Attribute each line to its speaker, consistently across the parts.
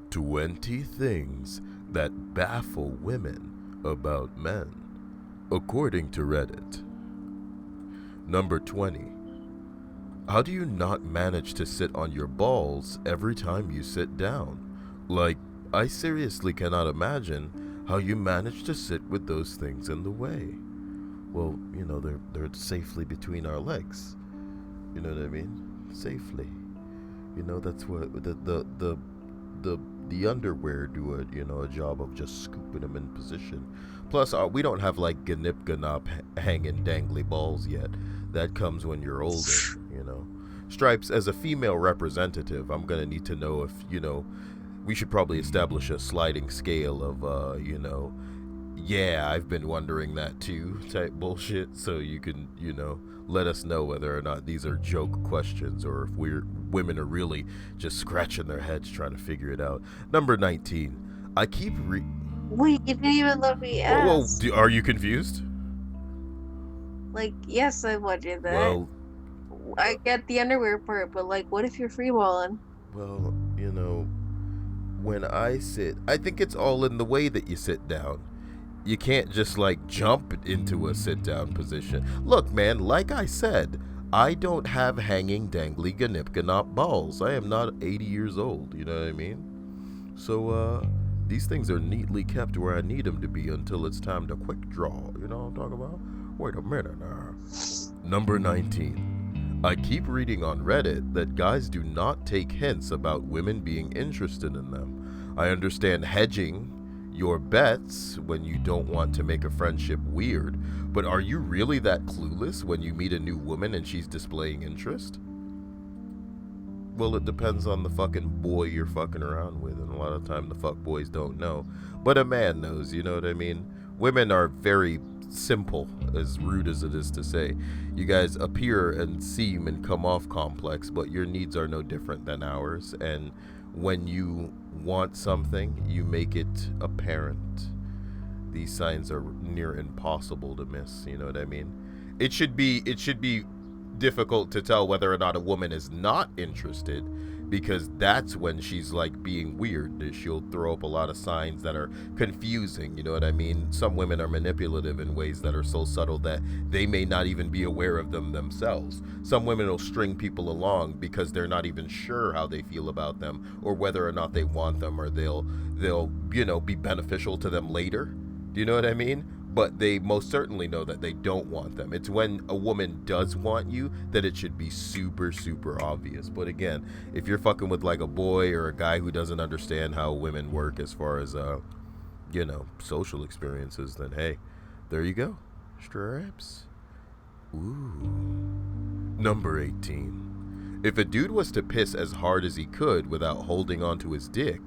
Speaker 1: 20 things that baffle women about men, according to Reddit. Number 20. How do you not manage to sit on your balls every time you sit down? Like, I seriously cannot imagine how you manage to sit with those things in the way. Well, they're safely between our legs. You know what I mean? Safely. That's what the underwear do a job of just scooping them in position. Plus, we don't have like ganip ganop hanging dangly balls yet. That comes when you're older. Stripes, as a female representative, I'm gonna need to know if we should probably establish a sliding scale of yeah, I've been wondering that too type bullshit, so you can let us know whether or not these are joke questions or if women are really just scratching their heads trying to figure it out. Number 19. I keep
Speaker 2: Wait, you didn't even let me ask.
Speaker 1: Whoa, are you confused?
Speaker 2: Like, yes, I wondered that.
Speaker 1: Well,
Speaker 2: I get the underwear part, but like, what if you're freeballing?
Speaker 1: well, when I sit, I think it's all in the way that you sit down. You can't just like jump into a sit down position. Look, man, like I said, I don't have hanging dangly ganip ganop balls. I am not 80 years old, you know what I mean? So these things are neatly kept where I need them to be until it's time to quick draw. You know what I'm talking about? Wait a minute now. Number 19. I keep reading on Reddit that guys do not take hints about women being interested in them. I understand hedging your bets when you don't want to make a friendship weird, but are you really that clueless when you meet a new woman and she's displaying interest? Well, it depends on the fucking boy you're fucking around with, and a lot of time the fuck boys don't know. But a man knows, you know what I mean? Women are very simple, as rude as it is to say. You guys appear and seem and come off complex, but your needs are no different than ours, and when you want something, you make it apparent. These signs are near impossible to miss, you know what I mean? It should be difficult to tell whether or not a woman is not interested, because that's when she's like being weird. She'll throw up a lot of signs that are confusing, you know what I mean? Some women are manipulative in ways that are so subtle that they may not even be aware of them themselves. Some women will string people along because they're not even sure how they feel about them or whether or not they want them, or they'll be beneficial to them later. Do you know what I mean? But they most certainly know that they don't want them. It's when a woman does want you that it should be super, super obvious. But again, if you're fucking with like a boy or a guy who doesn't understand how women work as far as, social experiences, then hey, there you go. Straps. Ooh. Number 18. If a dude was to piss as hard as he could without holding onto his dick,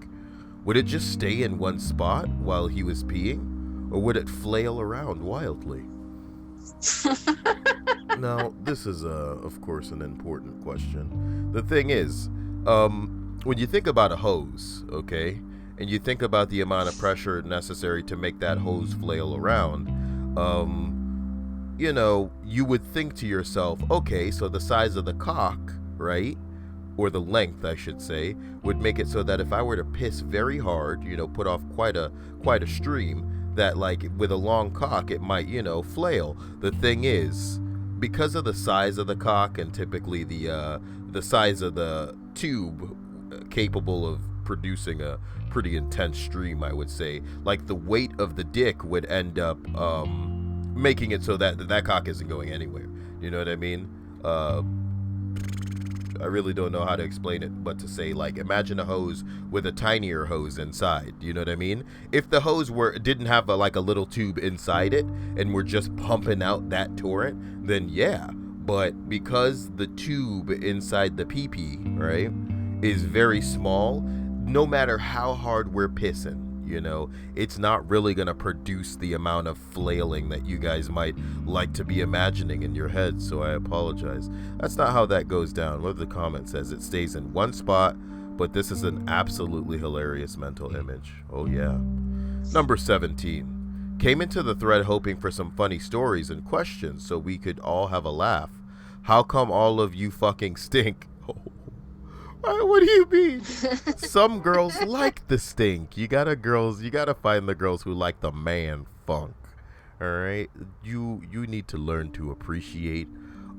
Speaker 1: would it just stay in one spot while he was peeing? Or would it flail around wildly? Now, this is, of course, an important question. The thing is, when you think about a hose, okay, and you think about the amount of pressure necessary to make that hose flail around, you would think to yourself, okay, so the size of the cock, right, or the length, I should say, would make it so that if I were to piss very hard, put off quite a stream, that like with a long cock it might flail. The thing is, because of the size of the cock and typically the size of the tube capable of producing a pretty intense stream, I would say, like the weight of the dick would end up making it so that cock isn't going anywhere. You know what I mean? I really don't know how to explain it, but to say, like, imagine a hose with a tinier hose inside. You know what I mean? If the hose didn't have a little tube inside it and we're just pumping out that torrent, then yeah. But because the tube inside the pee-pee, right, is very small, no matter how hard we're pissing, it's not really going to produce the amount of flailing that you guys might like to be imagining in your head, so I apologize. That's not how that goes down. What the comment says, it stays in one spot, but this is an absolutely hilarious mental image. Oh yeah. Number 17. Came into the thread hoping for some funny stories and questions so we could all have a laugh. How come all of you fucking stink? What do you mean? Some girls like the stink. You gotta find the girls who like the man funk. All right, you need to learn to appreciate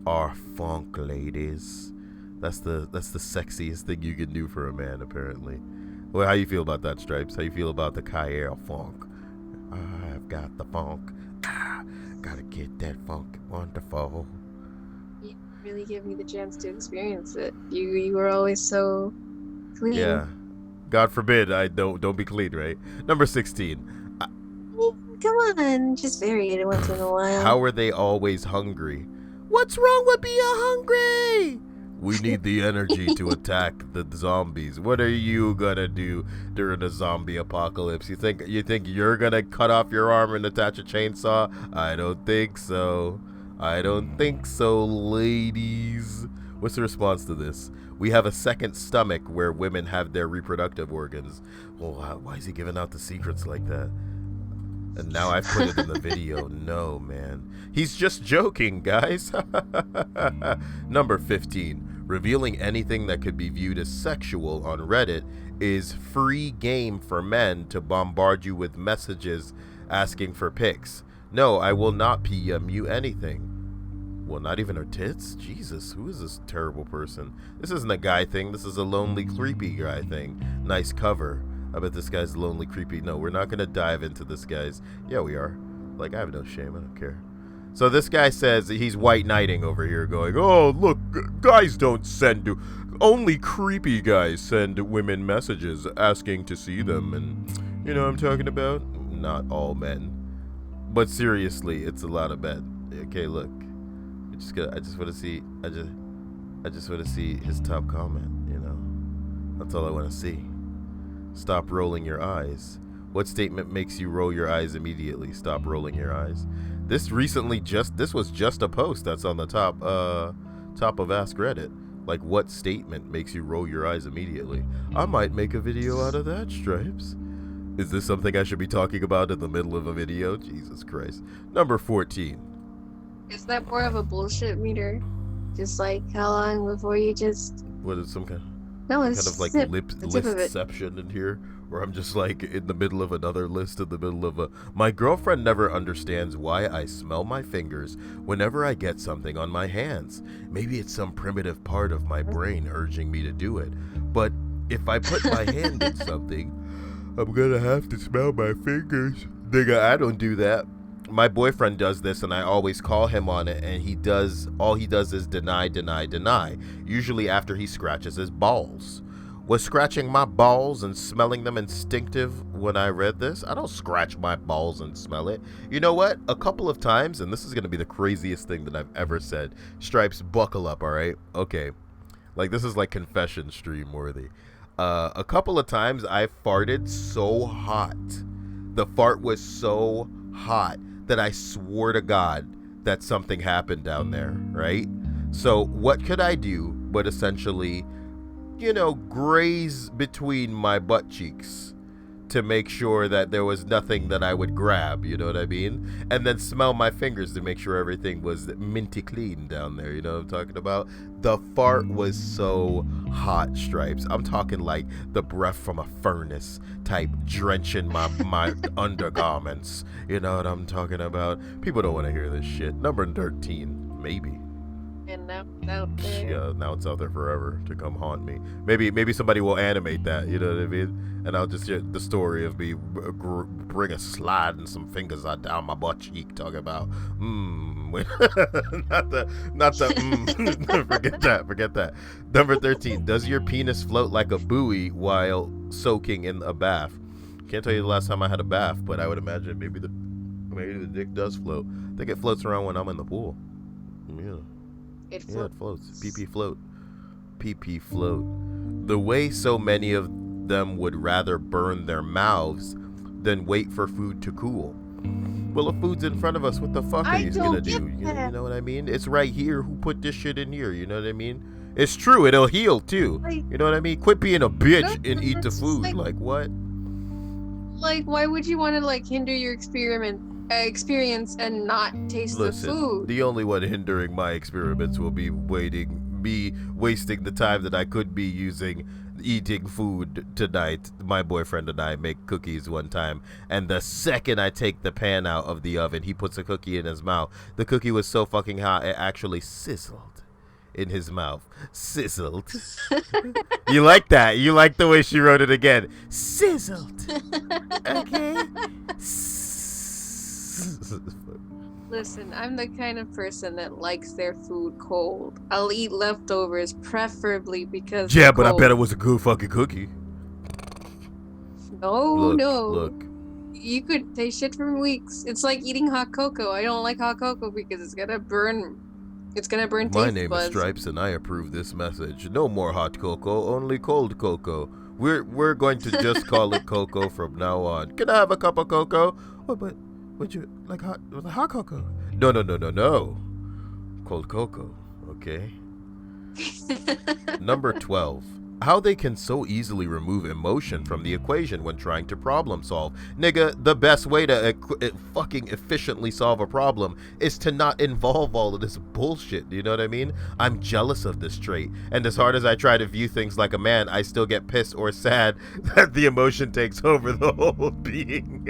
Speaker 1: our funk, ladies. That's the sexiest thing you can do for a man, apparently. Well, how you feel about that, Stripes? How you feel about the Kyle funk? I've got the funk. Gotta get that funk wonderful.
Speaker 2: You really give me the chance to experience it. You were always so clean.
Speaker 1: Yeah. God forbid I don't be clean, right? Number 16.
Speaker 2: Come on, just vary it once in a while.
Speaker 1: How are they always hungry? What's wrong with being hungry? We need the energy to attack the zombies. What are you gonna do during a zombie apocalypse? You think you're gonna cut off your arm and attach a chainsaw? I don't think so. I don't think so, ladies. What's the response to this? We have a second stomach where women have their reproductive organs. Well, why is he giving out the secrets like that? And now I've put it in the video. No, man. He's just joking, guys. Number 15. Revealing anything that could be viewed as sexual on Reddit is free game for men to bombard you with messages asking for pics. No, I will not PM you anything. Well, not even her tits? Jesus, who is this terrible person? This isn't a guy thing. This is a lonely, creepy guy thing. Nice cover. I bet this guy's lonely, creepy. No, we're not going to dive into this guy's. Yeah, we are. Like, I have no shame. I don't care. So this guy says he's white knighting over here going, oh, look, guys don't send, only creepy guys send women messages asking to see them. And you know what I'm talking about? Not all men. But seriously, it's a lot of men. Okay, look. I just want to see his top comment, you know. That's all I want to see. Stop rolling your eyes. What statement makes you roll your eyes immediately? Stop rolling your eyes. This was just a post that's on the top of Ask Reddit. Like, what statement makes you roll your eyes immediately? I might make a video out of that, Stripes. Is this something I should be talking about in the middle of a video? Jesus Christ. Number 14.
Speaker 2: Is that more of a bullshit meter? Just like how long before you just...
Speaker 1: What is some kind?
Speaker 2: No,
Speaker 1: Kind
Speaker 2: it's
Speaker 1: of like listception in here, where I'm just like in the middle of another list, in the middle of a. My girlfriend never understands why I smell my fingers whenever I get something on my hands. Maybe it's some primitive part of my brain urging me to do it. But if I put my hand in something, I'm gonna have to smell my fingers. Nigga, I don't do that. My boyfriend does this and I always call him on it, and all he does is deny, usually after he scratches his balls. Was scratching my balls and smelling them instinctive when I read this? I don't scratch my balls and smell it. You know what? A couple of times, and this is going to be the craziest thing that I've ever said. Stripes, buckle up, all right? Okay. Like, this is like confession stream worthy. A couple of times I farted so hot. The fart was so hot that I swore to God that something happened down there, right? So what could I do but essentially, graze between my butt cheeks to make sure that there was nothing that I would grab, you know what I mean? And then smell my fingers to make sure everything was minty clean down there, you know what I'm talking about? The fart was so hot, Stripes. I'm talking like the breath from a furnace type, drenching my undergarments. You know what I'm talking about? People don't want to hear this shit. Number 13, maybe.
Speaker 2: And now it's out there.
Speaker 1: Yeah, now it's out there forever to come haunt me. Maybe somebody will animate that, you know what I mean? And I'll just hear the story of me bring a slide and some fingers down my butt cheek, talking about not the forget that. Number 13, does your penis float like a buoy while soaking in a bath? Can't tell you the last time I had a bath, but I would imagine maybe the dick does float. I think it floats around when I'm in the pool. Yeah.
Speaker 2: It
Speaker 1: floats. PP float. PP float. The way so many of them would rather burn their mouths than wait for food to cool. Well, if food's in front of us, what the fuck are you gonna do? You know what I mean? It's right here. Who put this shit in here? You know what I mean? It's true. It'll heal too. You know what I mean? Quit being a bitch and eat the food. Like what?
Speaker 2: Like, why would you want to hinder your experience and not taste the food?
Speaker 1: The only one hindering my experiments will be waiting me wasting the time that I could be using eating food tonight. My boyfriend and I make cookies one time, and the second I take the pan out of the oven, he puts a cookie in his mouth. The cookie was so fucking hot it actually sizzled in his mouth. Sizzled. You like that? You like the way she wrote it again? Sizzled. Okay.
Speaker 2: Listen, I'm the kind of person that likes their food cold. I'll eat leftovers, preferably because
Speaker 1: Yeah,
Speaker 2: they're
Speaker 1: but I
Speaker 2: cold.
Speaker 1: bet it was a good fucking cookie.
Speaker 2: No, no.
Speaker 1: Look.
Speaker 2: You could taste shit for weeks. It's like eating hot cocoa. I don't like hot cocoa because it's gonna burn. It's gonna burn
Speaker 1: My
Speaker 2: taste
Speaker 1: name
Speaker 2: buds.
Speaker 1: is Stripes, and I approve this message. No more hot cocoa, only cold cocoa. We're going to just call it cocoa from now on. Can I have a cup of cocoa? Oh, but would you like hot cocoa? No. Cold cocoa, okay? Number 12. How they can so easily remove emotion from the equation when trying to problem solve. Nigga, the best way to fucking efficiently solve a problem is to not involve all of this bullshit. Do you know what I mean? I'm jealous of this trait, and as hard as I try to view things like a man, I still get pissed or sad that the emotion takes over the whole being.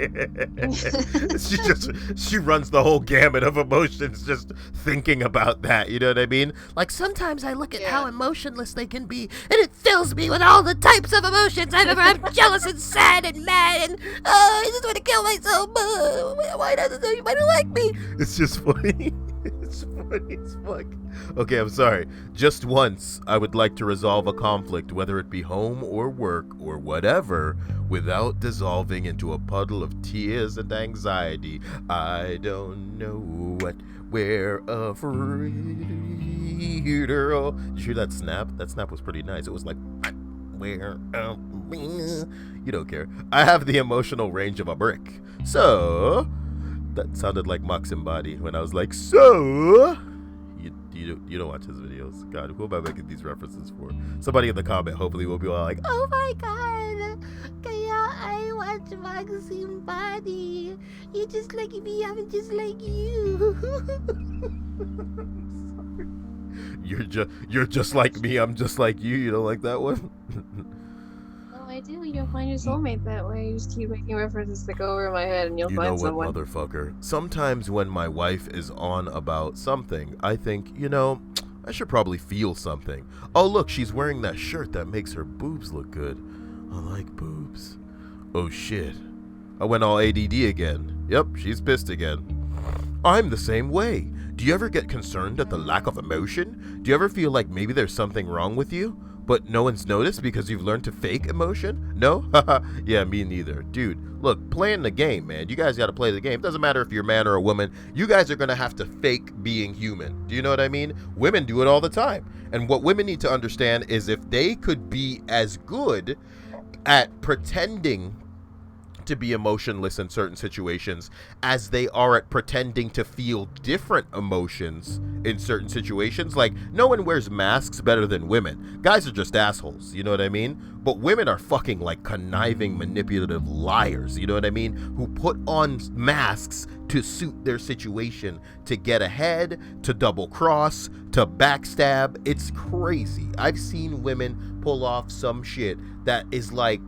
Speaker 1: She runs the whole gamut of emotions just thinking about that. You know what I mean? Like, sometimes I look at how emotionless they can be, and it fills me with all the types of emotions. I'm jealous and sad and mad, and I just want to kill myself. Why doesn't anybody like me? It's just funny. It's funny as fuck. Okay, I'm sorry. Just once, I would like to resolve a conflict, whether it be home or work or whatever, without dissolving into a puddle of tears and anxiety. I don't know what we're afraid. Did you hear that snap? That snap was pretty nice. It was like, where you don't care. I have the emotional range of a brick. So that sounded like Maxim Body when I was like, so you don't watch his videos. God, who am I making these references for? Somebody in the comment hopefully will be all like, oh my god, kaya I watch Maxim Body. You just like me, I'm just like you. You're just like me, I'm just like you. You don't like that one?
Speaker 2: No, I do. You'll find your soulmate that way. You just keep making references that go over my head, and you'll find someone.
Speaker 1: You know what, motherfucker? Sometimes when my wife is on about something, I think, I should probably feel something. Oh, look, she's wearing that shirt that makes her boobs look good. I like boobs. Oh, shit. I went all ADD again. Yep, she's pissed again. I'm the same way. Do you ever get concerned at the lack of emotion? Do you ever feel like maybe there's something wrong with you, but no one's noticed because you've learned to fake emotion? No? Haha, yeah, me neither. Dude, look, playing the game, man. You guys got to play the game. Doesn't matter if you're a man or a woman. You guys are going to have to fake being human. Do you know what I mean? Women do it all the time. And what women need to understand is if they could be as good at pretending to be emotionless in certain situations as they are at pretending to feel different emotions in certain situations. Like, no one wears masks better than women. Guys are just assholes, you know what I mean? But women are fucking like conniving, manipulative liars, you know what I mean? Who put on masks to suit their situation, to get ahead, to double cross, to backstab. It's crazy. I've seen women pull off some shit that is like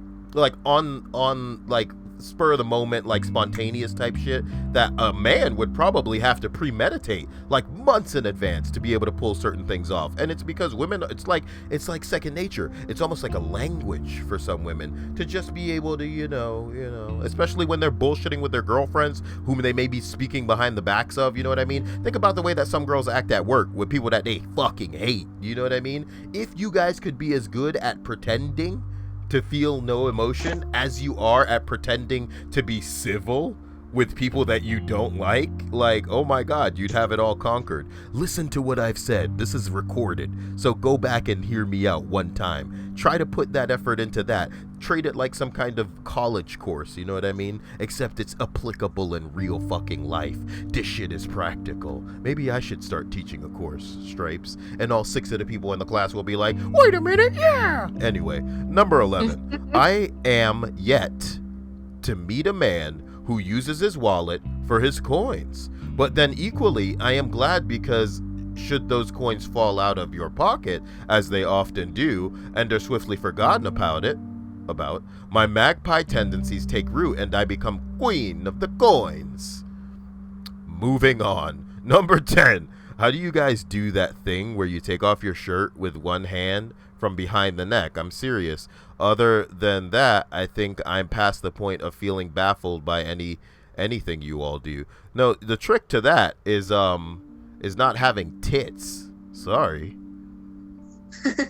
Speaker 1: on like spur of the moment, like spontaneous type shit that a man would probably have to premeditate like months in advance to be able to pull certain things off. And it's because women, it's like second nature. It's almost like a language for some women to just be able to, especially when they're bullshitting with their girlfriends whom they may be speaking behind the backs of, you know what I mean? Think about the way that some girls act at work with people that they fucking hate, you know what I mean? If you guys could be as good at pretending to feel no emotion as you are at pretending to be civil with people that you don't like, oh my god, you'd have it all conquered. Listen to what I've said. This is recorded, so go back and hear me out one time. Try to put that effort into that. Treat it like some kind of college course, you know what I mean? Except it's applicable in real fucking life. This shit is practical. Maybe I should start teaching a course, Stripes, and all 6 of the people in the class will be like, wait a minute, yeah! Anyway, number 11. I am yet to meet a man who uses his wallet for his coins. But then equally, I am glad because should those coins fall out of your pocket, as they often do, and are swiftly forgotten about, my magpie tendencies take root and I become queen of the coins. Moving on. Number 10. How do you guys do that thing where you take off your shirt with one hand from behind the neck? I'm serious. Other than that, I think I'm past the point of feeling baffled by anything you all do. No, the trick to that is not having tits. Sorry.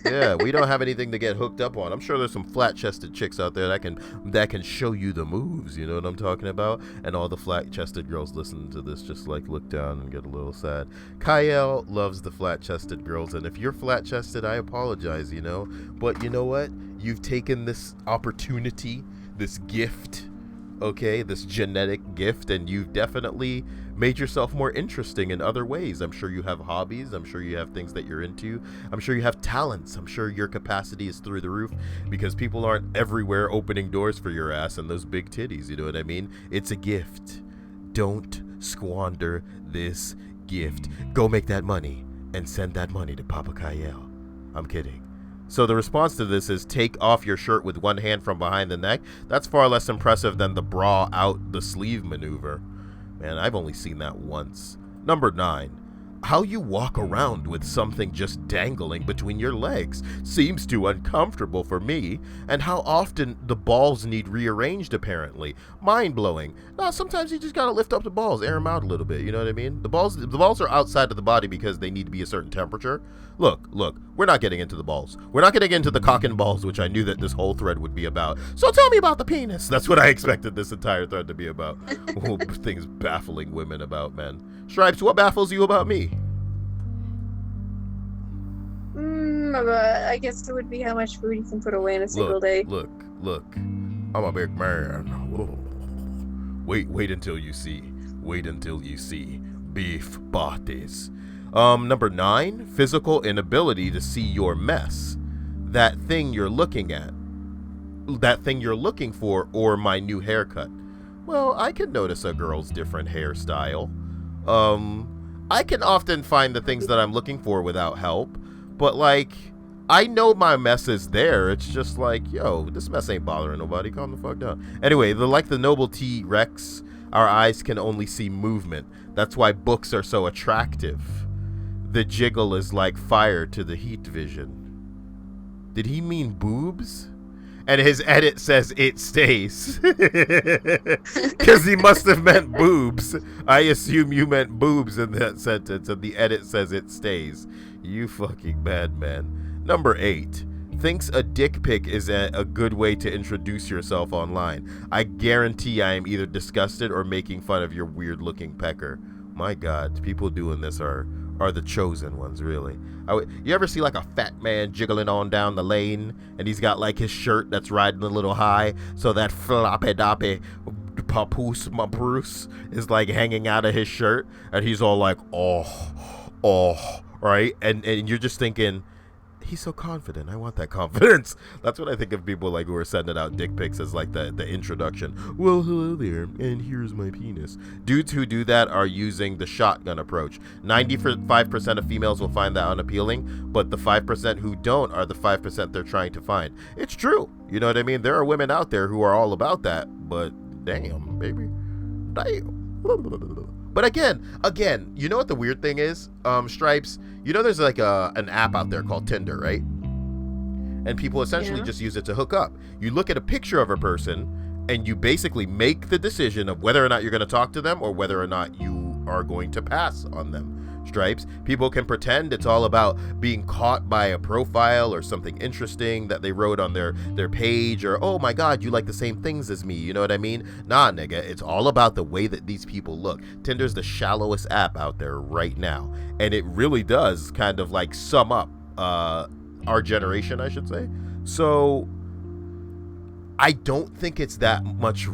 Speaker 1: Yeah, we don't have anything to get hooked up on. I'm sure there's some flat-chested chicks out there that can show you the moves. You know what I'm talking about? And all the flat-chested girls listening to this just like look down and get a little sad. Kyle loves the flat-chested girls, and if you're flat-chested, I apologize. But you know what? You've taken this opportunity, this gift, okay, this genetic gift, and you've definitely made yourself more interesting in other ways. I'm sure you have hobbies. I'm sure you have things that you're into. I'm sure you have talents. I'm sure your capacity is through the roof, because people aren't everywhere opening doors for your ass and those big titties. You know what I mean? It's a gift. Don't squander this gift. Go make that money and send that money to Papa Kyle. I'm kidding. So the response to this is take off your shirt with one hand from behind the neck. That's far less impressive than the bra out the sleeve maneuver. Man, I've only seen that once. Number 9. How you walk around with something just dangling between your legs seems too uncomfortable for me, and how often the balls need rearranged apparently. Mind-blowing. No, sometimes you just gotta lift up the balls, air them out a little bit, you know what I mean? The balls are outside of the body because they need to be a certain temperature. Look, we're not getting into the balls. We're not getting into the cock and balls, which I knew that this whole thread would be about. So tell me about the penis. That's what I expected this entire thread to be about. Things baffling women about men. Stripes, what baffles you about me?
Speaker 2: I guess it would be how much food you can put away in a single day.
Speaker 1: Look. I'm a big man. Wait until you see. Wait until you see. Beef bodies. Number 9, physical inability to see your mess. That thing you're looking at. That thing you're looking for, or my new haircut. Well, I can notice a girl's different hairstyle. I can often find the things that I'm looking for without help, but like, I know my mess is there. It's just like, yo, this mess ain't bothering nobody. Calm the fuck down. Anyway, like the noble T-Rex, our eyes can only see movement. That's why books are so attractive. The jiggle is like fire to the heat vision. Did he mean boobs? And his edit says it stays. Because he must have meant boobs. I assume you meant boobs in that sentence, and the edit says it stays. You fucking bad man. Number 8. Thinks a dick pic is a good way to introduce yourself online. I guarantee I am either disgusted or making fun of your weird looking pecker. My God, people doing this are the chosen ones, really. You ever see like a fat man jiggling on down the lane, and he's got like his shirt that's riding a little high, so that floppy doppy papoose my Bruce is like hanging out of his shirt, and he's all like, oh, right? And you're just thinking, he's so confident. I want that confidence. That's what I think of people like who are sending out dick pics as like the introduction. Well, hello there, and here's my penis. Dudes who do that are using the shotgun approach. 95% of females will find that unappealing, but the 5% who don't are the 5% they're trying to find. It's true. You know what I mean? There are women out there who are all about that, but damn, baby. Damn. But again, you know what the weird thing is? Stripes, you know there's like an app out there called Tinder, right? And people essentially just use it to hook up. You look at a picture of a person, and you basically make the decision of whether or not you're going to talk to them or whether or not you are going to pass on them. Stripes, people can pretend it's all about being caught by a profile or something interesting that they wrote on their page, or, oh my God, you like the same things as me, you know what I mean? Nah, nigga, it's all about the way that these people look. Tinder's the shallowest app out there right now, and it really does kind of like sum up our generation, I should say. So I don't think it's that much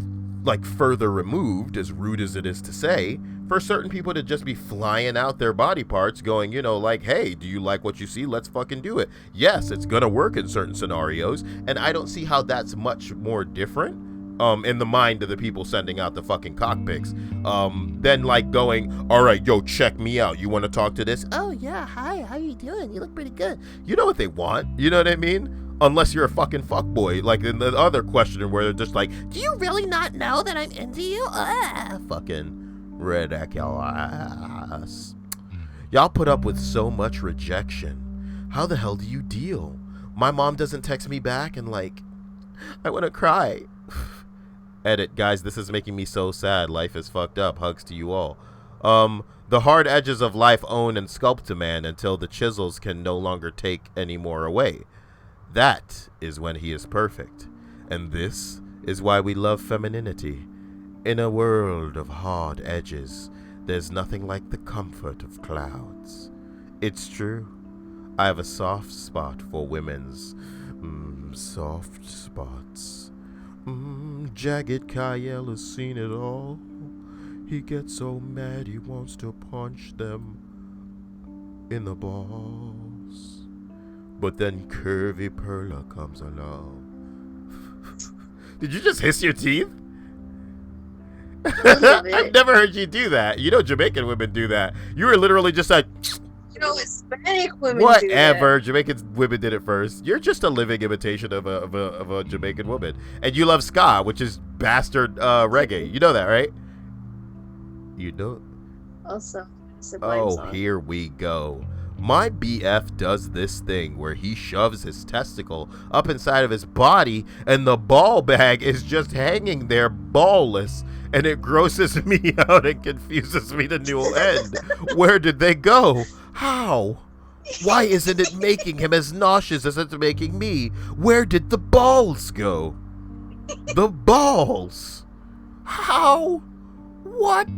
Speaker 1: like further removed, as rude as it is to say, for certain people to just be flying out their body parts going, you know, like, hey, do you like what you see? Let's fucking do it. Yes, it's gonna work in certain scenarios, and I don't see how that's much more different in the mind of the people sending out the fucking cock pics, than like going, all right, yo, check me out. You want to talk to this? Oh yeah, hi, how you doing? You look pretty good. You know what they want. You know what I mean? Unless you're a fucking fuckboy, like in the other question where they're just like, do you really not know that I'm into you? Fucking ridiculous. Y'all put up with so much rejection. How the hell do you deal? My mom doesn't text me back and like, I want to cry. Edit, guys, this is making me so sad. Life is fucked up. Hugs to you all. The hard edges of life own and sculpt a man until the chisels can no longer take any more away. That is when he is perfect. And this is why we love femininity. In a world of hard edges, there's nothing like the comfort of clouds. It's true. I have a soft spot for women's soft spots. Jagged Kyle has seen it all. He gets so mad he wants to punch them in the balls. But then Curvy Perla comes along. Did you just hiss your teeth? I've never heard you do that. You know Jamaican women do that. You were literally just like...
Speaker 2: Hispanic women
Speaker 1: whatever.
Speaker 2: do that.
Speaker 1: Jamaican women did it first. You're just a living imitation of a Jamaican woman, and you love ska, which is bastard reggae. You know that, right? You know.
Speaker 2: Also,
Speaker 1: here we go. My BF does this thing where he shoves his testicle up inside of his body, and the ball bag is just hanging there ballless, and it grosses me out and confuses me to no end. Where did they go? How? Why isn't it making him as nauseous as it's making me? Where did the balls go? The balls. How? What?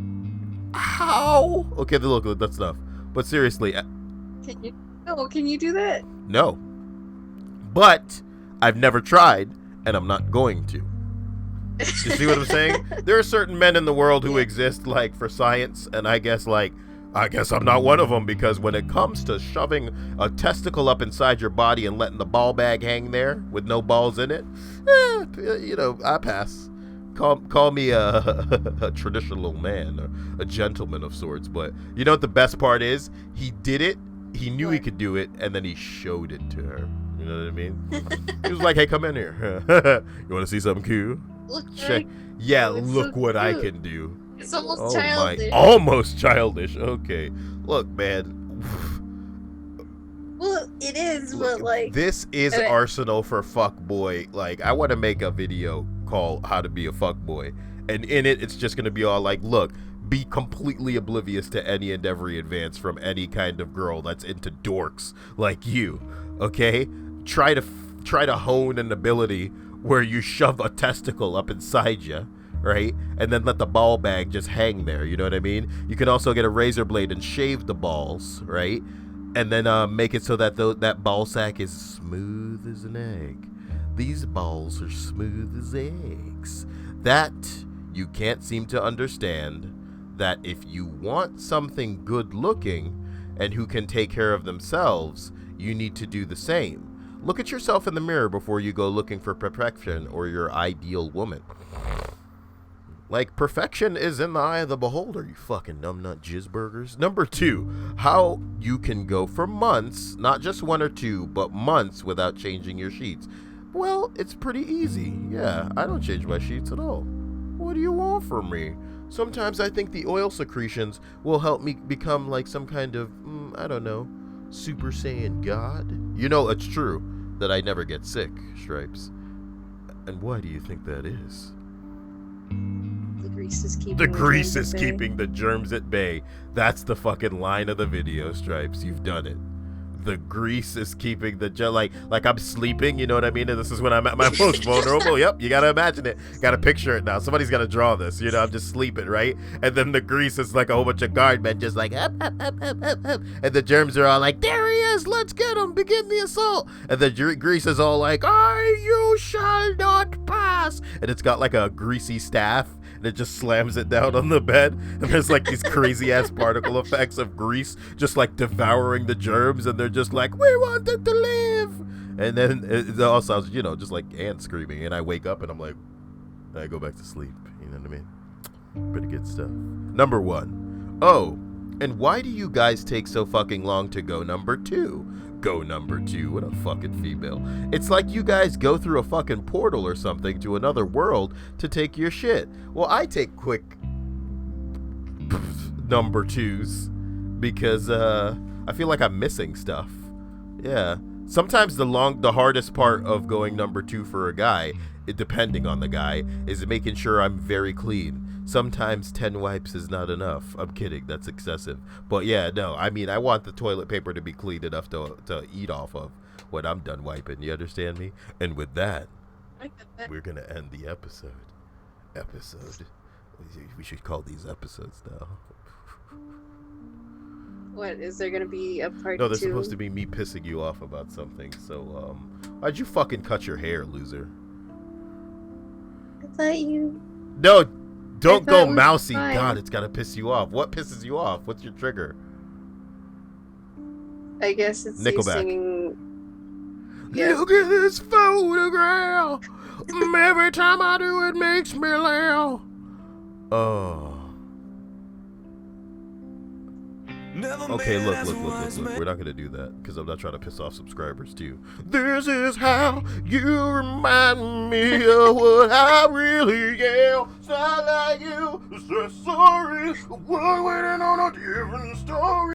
Speaker 1: How? Okay, look, that's enough. But seriously.
Speaker 2: Can you do that?
Speaker 1: No. But I've never tried, and I'm not going to. You see what I'm saying? There are certain men in the world who exist, like, for science, and I guess I'm not one of them, because when it comes to shoving a testicle up inside your body and letting the ball bag hang there with no balls in it, I pass. Call me a traditional man, or a gentleman of sorts. But you know what the best part is? He did it. He knew he could do it, and then he showed it to her. You know what I mean? He was like, "Hey, come in here. You want to see something cool? Check. Yeah, look what I can do."
Speaker 2: It's almost childish.
Speaker 1: Almost childish. Okay. Look, man.
Speaker 2: Well, it is, but like...
Speaker 1: This is Arsenal for fuckboy. Like, I want to make a video called How to Be a Fuckboy. And in it, it's just going to be all like, look, be completely oblivious to any and every advance from any kind of girl that's into dorks like you. Okay? Try to hone an ability where you shove a testicle up inside you. Right? And then let the ball bag just hang there. You know what I mean? You can also get a razor blade and shave the balls, right? And then make it so that that ball sack is smooth as an egg. These balls are smooth as eggs. That you can't seem to understand, that if you want something good looking and who can take care of themselves, you need to do the same. Look at yourself in the mirror before you go looking for perfection or your ideal woman. Like, perfection is in the eye of the beholder, you fucking numbnut jizzburgers. Number 2, how you can go for months, not just 1 or 2, but months without changing your sheets. Well, it's pretty easy. Yeah, I don't change my sheets at all. What do you want from me? Sometimes I think the oil secretions will help me become like some kind of, I don't know, Super Saiyan God. You know, it's true that I never get sick, Stripes. And why do you think that is?
Speaker 2: The grease is
Speaker 1: keeping the germs at bay. That's the fucking line of the video, Stripes. You've done it. The grease is keeping the like I'm sleeping, you know what I mean? And this is when I'm at my most vulnerable. Yep, you gotta imagine it. Gotta picture it now. Somebody's gotta draw this. You know, I'm just sleeping, right? And then the grease is like a whole bunch of guard men just like up. And the germs are all like, there he is, let's get him, begin the assault. And the grease is all like, you shall not pass. And it's got like a greasy staff. And it just slams it down on the bed, and there's like these crazy ass particle effects of grease just like devouring the germs, and they're just like, we wanted to live. And then it all sounds, just like ants screaming, and I wake up and I'm like, I go back to sleep. You know what I mean? Pretty good stuff. Number 1. Oh, and why do you guys take so fucking long to go number 2? Go number 2. What a fucking female. It's like you guys go through a fucking portal or something to another world to take your shit. Well, I take quick number 2s because I feel like I'm missing stuff. Yeah. Sometimes the hardest part of going number 2 for a guy, depending on the guy, is making sure I'm very clean. Sometimes 10 wipes is not enough. I'm kidding. That's excessive. But yeah, no. I mean, I want the toilet paper to be clean enough to eat off of when I'm done wiping. You understand me? And with that, we're going to end the episode. We should call these episodes now.
Speaker 2: What, is there gonna be a part 2?
Speaker 1: No, there's supposed to be me pissing you off about something. So, why'd you fucking cut your hair, loser?
Speaker 2: I thought you...
Speaker 1: No, don't go
Speaker 2: was
Speaker 1: mousy.
Speaker 2: fine.
Speaker 1: God, it's gotta piss you off. What pisses you off? What's your trigger?
Speaker 2: I guess it's you
Speaker 1: Nickelback.
Speaker 2: singing... Yeah.
Speaker 1: Look at this photograph. Every time I do it makes me laugh. Oh. Okay, look. We're not gonna do that because I'm not trying to piss off subscribers too. This is how you remind me of what I really am. It's not like you. Sorry, we're waiting on a different story.